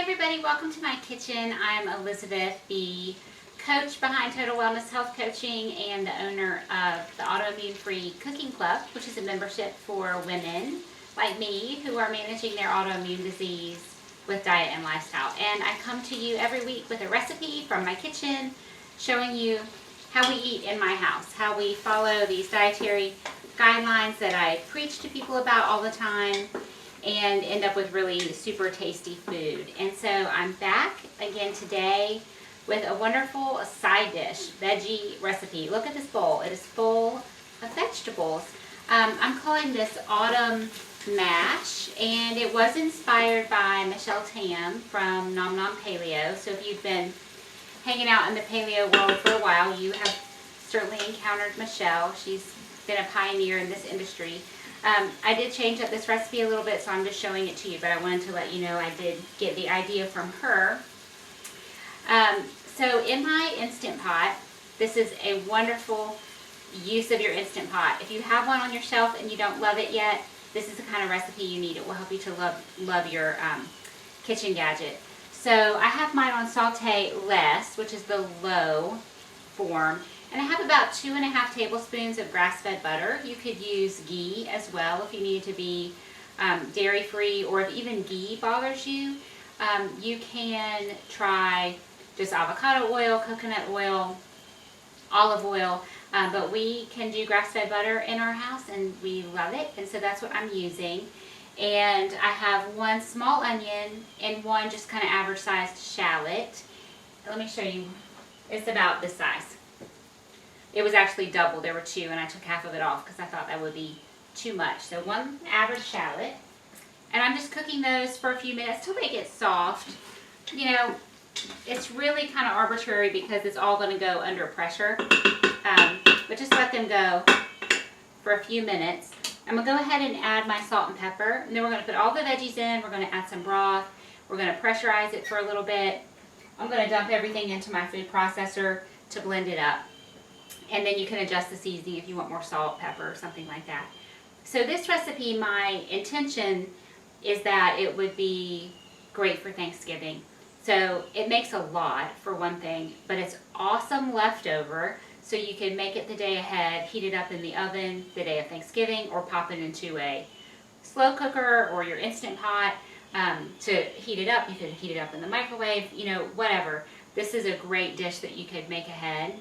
everybody, welcome to my kitchen. I'm Elizabeth, the coach behind Total Wellness Health Coaching and the owner of the Autoimmune Free Cooking Club, which is a membership for women like me who are managing their autoimmune disease with diet and lifestyle. And I come to you every week with a recipe from my kitchen showing you how we eat in my house, how we follow these dietary guidelines that I preach to people about all the time and end up with really super tasty food. And so I'm back again today with a wonderful side dish, veggie recipe. Look at this bowl. It is full of vegetables. I'm calling this autumn mash, and it was inspired by Michelle Tam from Nom Nom Paleo. So if you've been hanging out in the paleo world for a while, you have certainly encountered Michelle. She's been a pioneer in this industry. I did change up this recipe a little bit, so I'm just showing it to you, but I wanted to let you know I did get the idea from her. So in my Instant Pot, this is a wonderful use of your Instant Pot. If you have one on your shelf and you don't love it yet, this is the kind of recipe you need. It will help you to love your kitchen gadget. So I have mine on saute less, which is the low form. And I have about 2.5 tablespoons of grass-fed butter. You could use ghee as well if you need to be dairy-free, or if even ghee bothers you. You can try just avocado oil, coconut oil, olive oil, but we can do grass-fed butter in our house and we love it, and so that's what I'm using. And I have one small onion and one just kind of average-sized shallot. Let me show you. It's about this size. It was actually double. There were two, and I took half of it off because I thought that would be too much. So one average shallot. And I'm just cooking those for a few minutes till they get soft. You know, it's really kind of arbitrary because it's all going to go under pressure. But just let them go for a few minutes. I'm going to go ahead and add my salt and pepper. And then we're going to put all the veggies in. We're going to add some broth. We're going to pressurize it for a little bit. I'm going to dump everything into my food processor to blend it up. And then you can adjust the seasoning if you want more salt, pepper, or something like that. So this recipe, my intention is that it would be great for Thanksgiving. So it makes a lot, for one thing, but it's awesome leftover. So you can make it the day ahead, heat it up in the oven the day of Thanksgiving, or pop it into a slow cooker or your Instant Pot to heat it up. You could heat it up in the microwave, you know, whatever. This is a great dish that you could make ahead.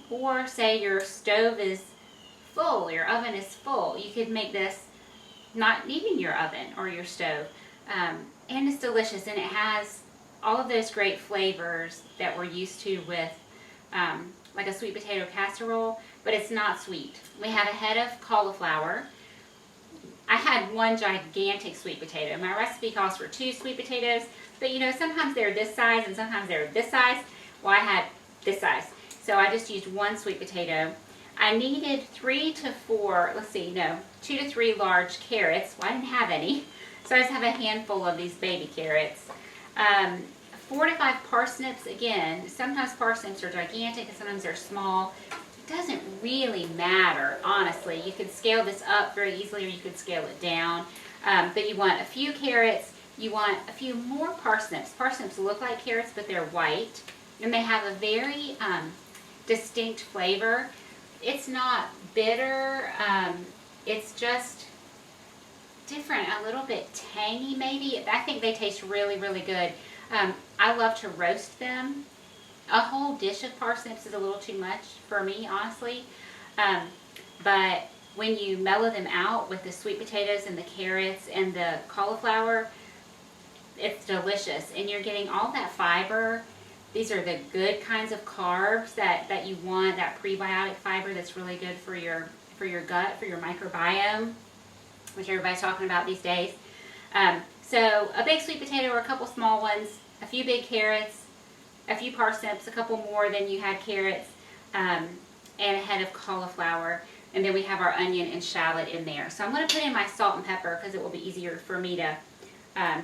Or say your stove is full, your oven is full. You could make this not needing your oven or your stove. And it's delicious, and it has all of those great flavors that we're used to with like a sweet potato casserole, but it's not sweet. We have a head of cauliflower. I had one gigantic sweet potato. My recipe calls for 2 sweet potatoes, but you know, sometimes they're this size and sometimes they're this size. Well, I had this size. So I just used 1 sweet potato. I needed 2 to 3 large carrots. Well, I didn't have any, so I just have a handful of these baby carrots. 4 to 5 parsnips. Again, sometimes parsnips are gigantic and sometimes they're small. It doesn't really matter, honestly. You could scale this up very easily, or you could scale it down. But you want a few carrots. You want a few more parsnips. Parsnips look like carrots, but they're white, and they have a very distinct flavor. It's not bitter. It's just different, a little bit tangy maybe. I think they taste really, really good. I love to roast them. A whole dish of parsnips is a little too much for me, honestly. But when you mellow them out with the sweet potatoes and the carrots and the cauliflower, it's delicious. And you're getting all that fiber. These are the good kinds of carbs that you want, that prebiotic fiber that's really good for your gut, for your microbiome, which everybody's talking about these days. So a big sweet potato or a couple small ones, a few big carrots, a few parsnips, a couple more than you had carrots, and a head of cauliflower. And then we have our onion and shallot in there. So I'm going to put in my salt and pepper because it will be easier for me to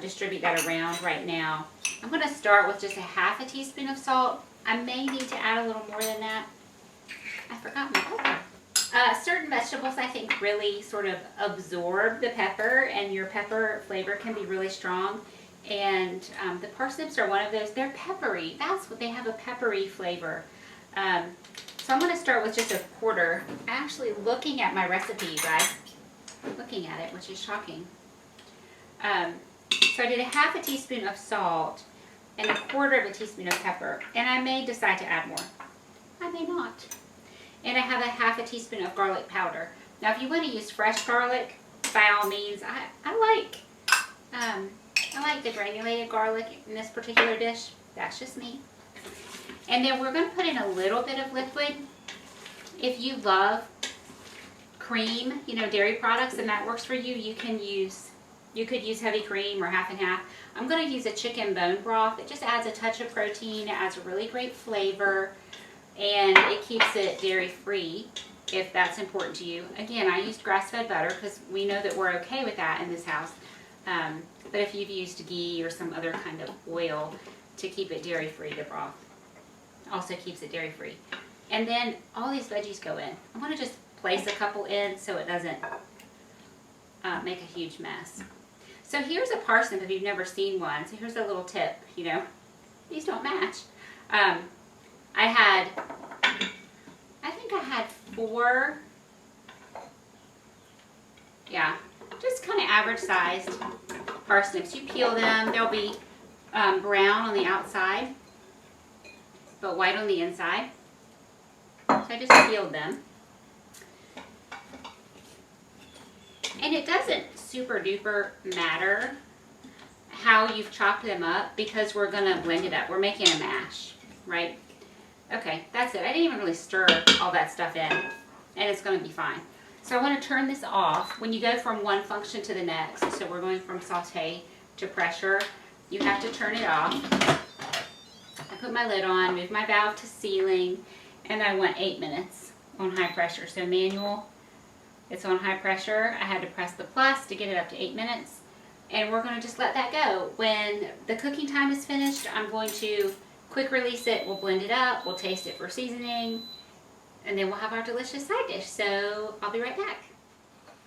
distribute that around right now. I'm going to start with just a ½ teaspoon of salt. I may need to add a little more than that. I forgot my pepper. Certain vegetables, I think, really sort of absorb the pepper, and your pepper flavor can be really strong. And the parsnips are one of those. They're peppery. That's what they have, a peppery flavor. So I'm going to start with just a quarter. Actually, looking at my recipe, you guys, looking at it, which is shocking. So I did a half a teaspoon of salt and a quarter of a teaspoon of pepper. And I may decide to add more. I may not. And I have a half a teaspoon of garlic powder. Now, if you want to use fresh garlic, by all means, I like the granulated garlic in this particular dish. That's just me. And then we're going to put in a little bit of liquid. If you love cream, dairy products, and that works for you, you could use heavy cream or half and half. I'm going to use a chicken bone broth. It just adds a touch of protein. It adds a really great flavor, and it keeps it dairy free if that's important to you. Again, I used grass-fed butter because we know that we're okay with that in this house. But if you've used ghee or some other kind of oil to keep it dairy free, the broth also keeps it dairy free. And then all these veggies go in. I'm going to just place a couple in so it doesn't make a huge mess. So here's a parsnip if you've never seen one. So here's a little tip, these don't match. I think I had 4, just kind of average sized parsnips. You peel them, they'll be brown on the outside, but white on the inside. So I just peeled them. And it doesn't super duper matter how you've chopped them up because we're going to blend it up. We're making a mash, right? Okay, that's it. I didn't even really stir all that stuff in, and it's going to be fine. So I want to turn this off. When you go from one function to the next, so we're going from saute to pressure, you have to turn it off. I put my lid on, move my valve to sealing, and I want 8 minutes on high pressure. So manual, it's on high pressure. I had to press the plus to get it up to 8 minutes. And we're going to just let that go. When the cooking time is finished, I'm going to quick release it. We'll blend it up. We'll taste it for seasoning. And then we'll have our delicious side dish. So I'll be right back.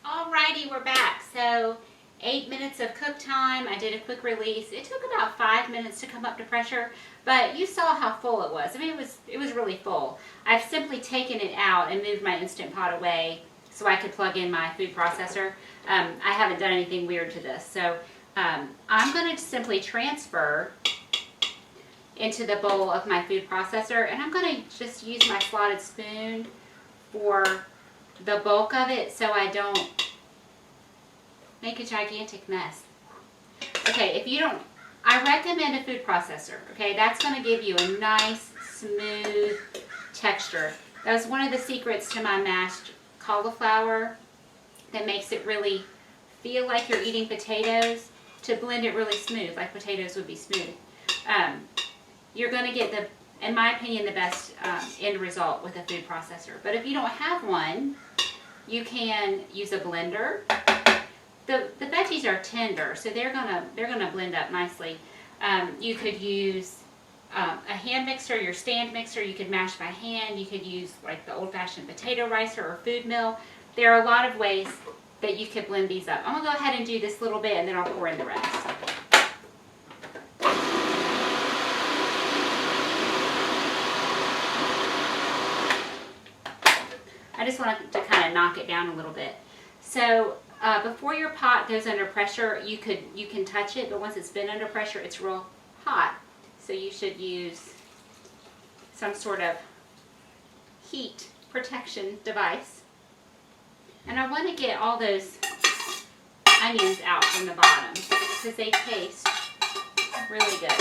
Alrighty, we're back. So 8 minutes of cook time. I did a quick release. It took about 5 minutes to come up to pressure, but you saw how full it was. I mean, it was really full. I've simply taken it out and moved my Instant Pot away so I could plug in my food processor. I haven't done anything weird to this. So I'm going to simply transfer into the bowl of my food processor, and I'm going to just use my slotted spoon for the bulk of it so I don't make a gigantic mess. Okay, if you don't, I recommend a food processor. Okay, that's going to give you a nice, smooth texture. That was one of the secrets to my mashed cauliflower that makes it really feel like you're eating potatoes, to blend it really smooth, like potatoes would be smooth. You're going to get, in my opinion, the best end result with a food processor. But if you don't have one, you can use a blender. The veggies are tender, so they're gonna blend up nicely. You could use a hand mixer, your stand mixer. You could mash by hand. You could use like the old-fashioned potato ricer or food mill. There are a lot of ways that you could blend these up. I'm gonna go ahead and do this little bit, and then I'll pour in the rest. I just want to kind of knock it down a little bit. So before your pot goes under pressure, you can touch it, but once it's been under pressure, it's real hot. So you should use some sort of heat protection device. And I want to get all those onions out from the bottom because they taste really good.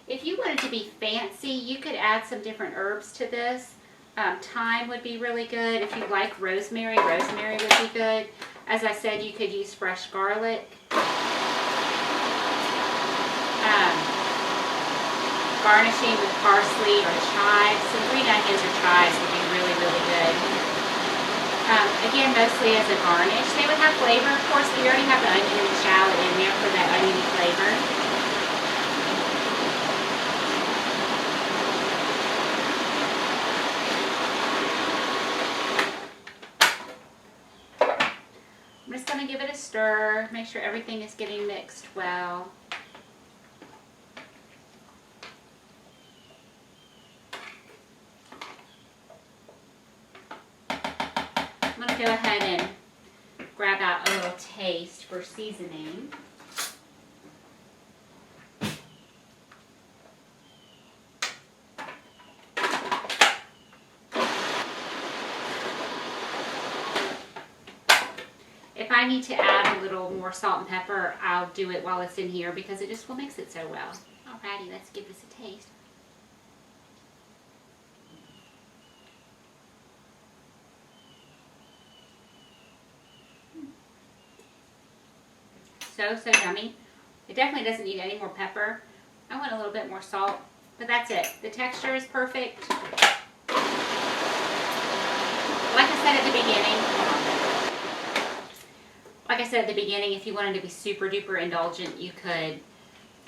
If you wanted to be fancy, you could add some different herbs to this. Thyme would be really good. If you like rosemary, rosemary would be good. As I said, you could use fresh garlic. Garnishing with parsley or chives. Some green onions or chives would be really, really good. Again, mostly as a garnish. They would have flavor, of course, but you already have the onion and shallot in there for that oniony flavor. I'm just going to give it it a stir. Make sure everything is getting mixed well. I'm going to go ahead and grab out a little taste for seasoning. If I need to add a little more salt and pepper, I'll do it while it's in here because it just will mix it so well. Alrighty, let's give this a taste. So yummy. It definitely doesn't need any more pepper. I want a little bit more salt, but that's it. The texture is perfect. Like I said at the beginning, if you wanted to be super duper indulgent, you could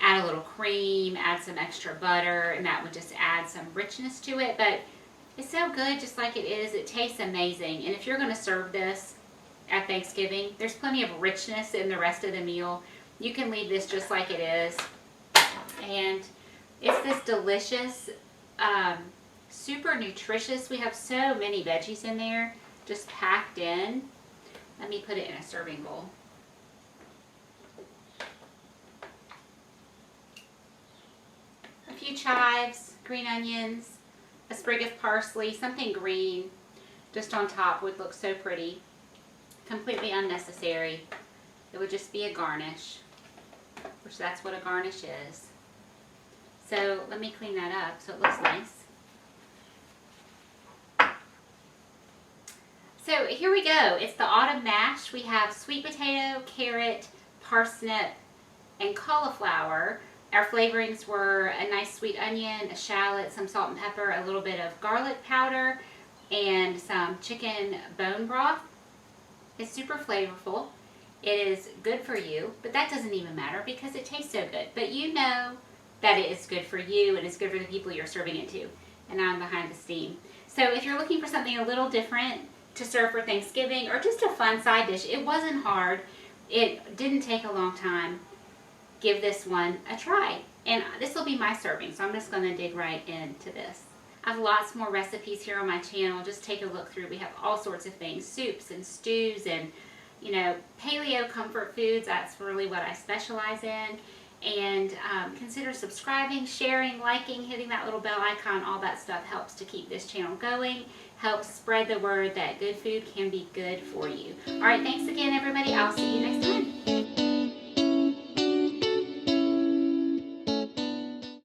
add a little cream, add some extra butter, and that would just add some richness to it. But it's so good just like it is. It tastes amazing. And if you're going to serve this at Thanksgiving, there's plenty of richness in the rest of the meal. You can leave this just like it is. And it's this delicious, super nutritious. We have so many veggies in there, just packed in. Let me put it in a serving bowl. A few chives, green onions, a sprig of parsley, something green just on top would look so pretty. Completely unnecessary. It would just be a garnish, which that's what a garnish is. So let me clean that up so it looks nice. So here we go. It's the autumn mash. We have sweet potato, carrot, parsnip, and cauliflower. Our flavorings were a nice sweet onion, a shallot, some salt and pepper, a little bit of garlic powder, and some chicken bone broth. It's super flavorful. It is good for you, but that doesn't even matter because it tastes so good. But you know that it is good for you and it's good for the people you're serving it to. And now I'm behind the steam. So if you're looking for something a little different to serve for Thanksgiving or just a fun side dish, it wasn't hard. It didn't take a long time. Give this one a try. And this will be my serving, so I'm just going to dig right into this. I have lots more recipes here on my channel. Just take a look through. We have all sorts of things, soups and stews and, you know, paleo comfort foods. That's really what I specialize in. And consider subscribing, sharing, liking, hitting that little bell icon. All that stuff helps to keep this channel going, helps spread the word that good food can be good for you. All right, thanks again, everybody. I'll see you next time.